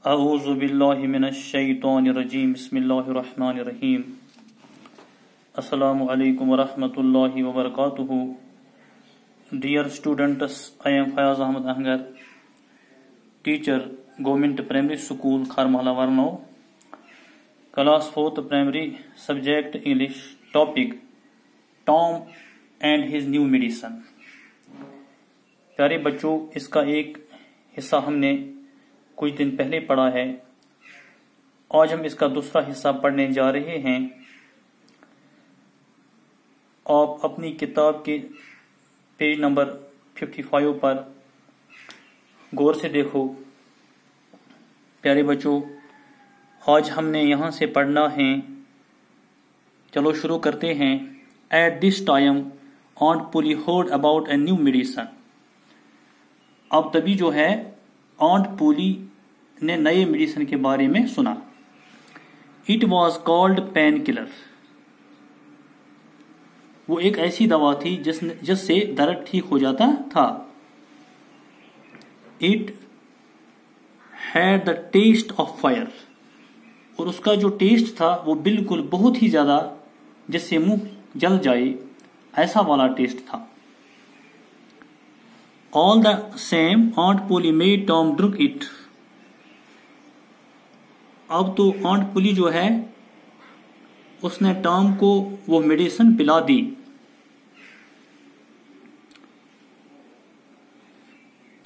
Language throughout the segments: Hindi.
अऊज़ु बिल्लाहि मिनश्शैतानिर्रजीम बिस्मिल्लाहिर्रहमानिर्रहीम। अस्सलामु अलैकुम वरहमतुल्लाहि वबरकातुहू। Dear students, I am Fayaz Ahmad Ahgar, teacher, Government Primary School, Kharmala Varno, Class 4th Primary, Subject English, Topic Tom and his new medicine। प्यारे बच्चों, इसका एक हिस्सा हमने कुछ दिन पहले पढ़ा है। आज हम इसका दूसरा हिस्सा पढ़ने जा रहे हैं। आप अपनी किताब के पेज नंबर 55 पर गौर से देखो। प्यारे बच्चों, आज हमने यहां से पढ़ना है। चलो शुरू करते हैं। At this time ऑन्ट Polly heard about a new medicine. अब तभी जो है ऑन्ट पुली ने नए मेडिसिन के बारे में सुना। It was called pain killer. वो एक ऐसी दवा थी जिससे दर्द ठीक हो जाता था। It had the taste of fire. और उसका जो टेस्ट था वो बिल्कुल बहुत ही ज्यादा, जिससे मुंह जल जाए ऐसा वाला टेस्ट था। All the same ऑन्ट pulley made Tom drink it. अब तो ऑन्ट पुली जो है उसने टॉम को वो मेडिसिन पिला दी।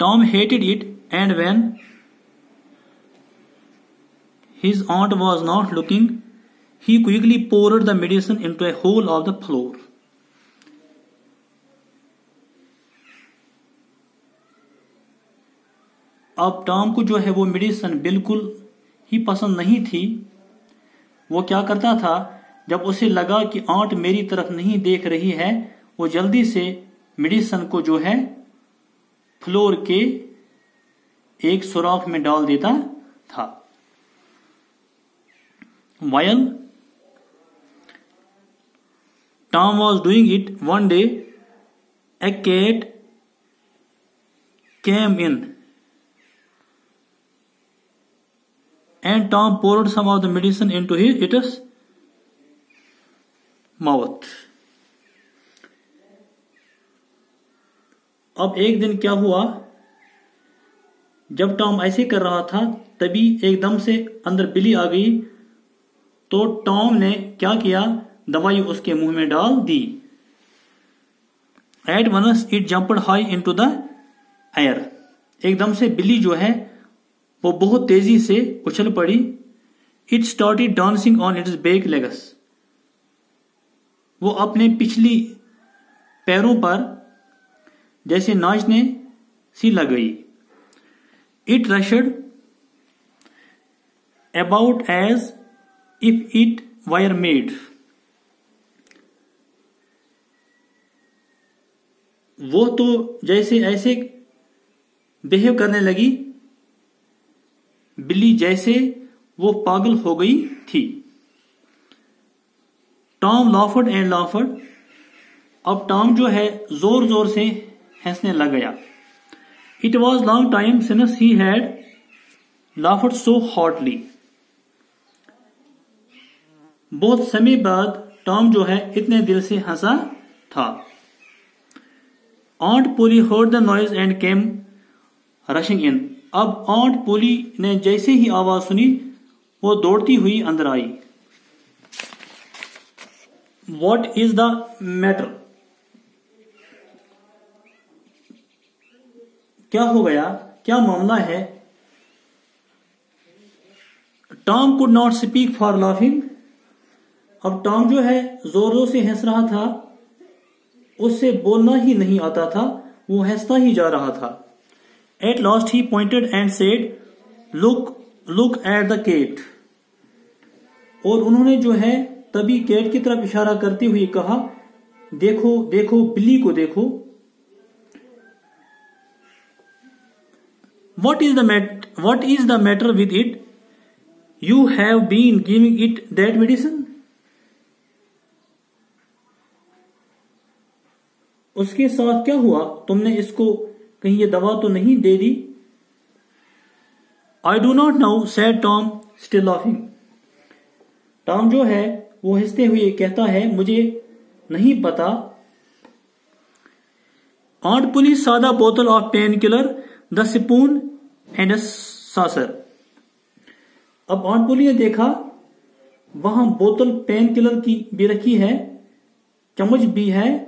Tom hated it and when his aunt was not looking, he quickly poured the medicine into a hole of the floor. अब टॉम को जो है वो मेडिसिन बिल्कुल ही पसंद नहीं थी। वो क्या करता था, जब उसे लगा कि आंट मेरी तरफ नहीं देख रही है, वो जल्दी से मेडिसिन को जो है फ्लोर के एक सुराख में डाल देता था। While Tom was doing it, one day a cat came in and Tom poured some of the medicine into its mouth. अब एक दिन क्या हुआ, जब टॉम ऐसे कर रहा था तभी एकदम से अंदर बिल्ली आ गई। तो टॉम ने क्या किया, दवाई उसके मुंह में डाल दी। At once it jumped high into the air. एकदम से बिल्ली जो है वो बहुत तेजी से उछल पड़ी। It started dancing on it's back legs. वो अपने पिछली पैरों पर जैसे नाचने सी लग गई। It rushed about as if it were mad. वो तो जैसे ऐसे बिहेव करने लगी, बिल्ली जैसे वो पागल हो गई थी। Tom लाफड and लाफड। अब टॉम जो है जोर जोर से हंसने लग गया। It was long time since he had लाफड so hotly. बहुत समय बाद टॉम जो है इतने दिल से हंसा था। Aunt Polly heard the noise and came rushing in. अब ऑन्ट पुली ने जैसे ही आवाज सुनी वो दौड़ती हुई अंदर आई। What is the matter? क्या हो गया, क्या मामला है? Tom could not speak for laughing. अब टॉम जो है जोरों से हंस रहा था, उससे बोलना ही नहीं आता था, वो हंसता ही जा रहा था। At last he pointed and said, look at the cat. और उन्होंने जो है तभी कैट की तरफ इशारा करते हुए कहा, देखो देखो, बिल्ली को देखो। What is the matter with it? You have been giving it that medicine? उसके साथ क्या हुआ, तुमने इसको कहीं ये दवा तो नहीं दे दी? I do not know said Tom still laughing. Tom जो है वो हंसते हुए कहता है मुझे नहीं पता। Aunt Polly saw the bottle of painkiller, the spoon and a saucer. अब Aunt Polly ने देखा वहां बोतल पेन किलर की भी रखी है, चम्मच भी है,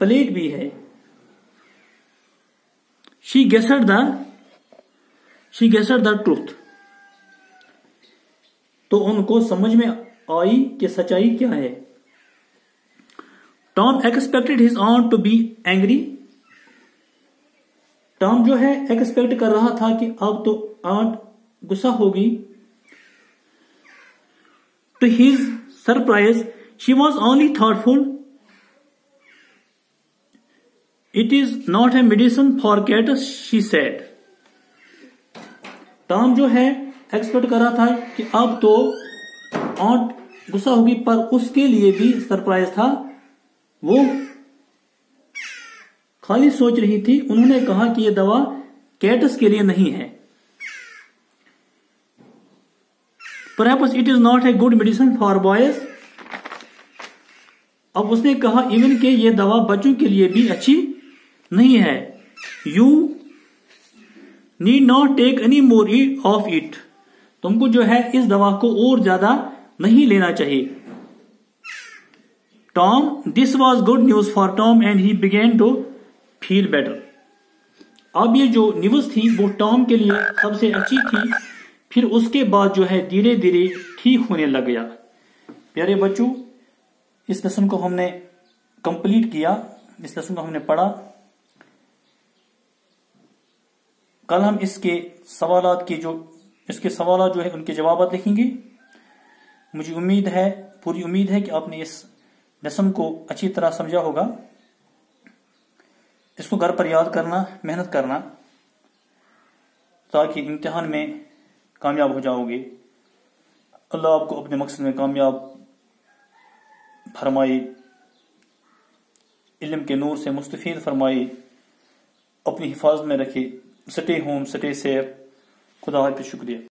प्लेट भी है। She guessed the truth. तो उनको समझ में आई कि सच्चाई क्या है। Tom expected his aunt to be angry. Tom जो है एक्सपेक्ट कर रहा था कि अब तो आंट गुस्सा होगी। To his surprise, she was only thoughtful. It is not a medicine for cats, she said. Tom जो है एक्सपेक्ट कर रहा था कि अब तो आंट गुस्सा होगी, पर उसके लिए भी सरप्राइज था। वो खाली सोच रही थी। उन्होंने कहा कि यह दवा कैट्स के लिए नहीं है। Perhaps it is not a good medicine for boys. अब उसने कहा इवन के ये दवा बच्चों के लिए भी अच्छी नहीं है। You need not take any more of it. तुमको जो है इस दवा को और ज्यादा नहीं लेना चाहिए। Tom, this was good news for Tom and he began to feel better. अब ये जो न्यूज थी वो टॉम के लिए सबसे अच्छी थी। फिर उसके बाद जो है धीरे धीरे ठीक होने लग गया। प्यारे बच्चों, इस लेसन को हमने कंप्लीट किया, इस लेसन को हमने पढ़ा। कल हम इसके सवालात जो है उनके जवाब लिखेंगे। मुझे उम्मीद है, पूरी उम्मीद है कि आपने इस लेसन को अच्छी तरह समझा होगा। इसको घर पर याद करना, मेहनत करना, ताकि इम्तिहान में कामयाब हो जाओगे। अल्लाह आपको अपने मकसद में कामयाब फरमाए, इल्म के नूर से मुस्तफीद फरमाए, अपनी हिफाजत में रखे। Stay home, stay safe. खुदा हाफिज़। शुक्रिया।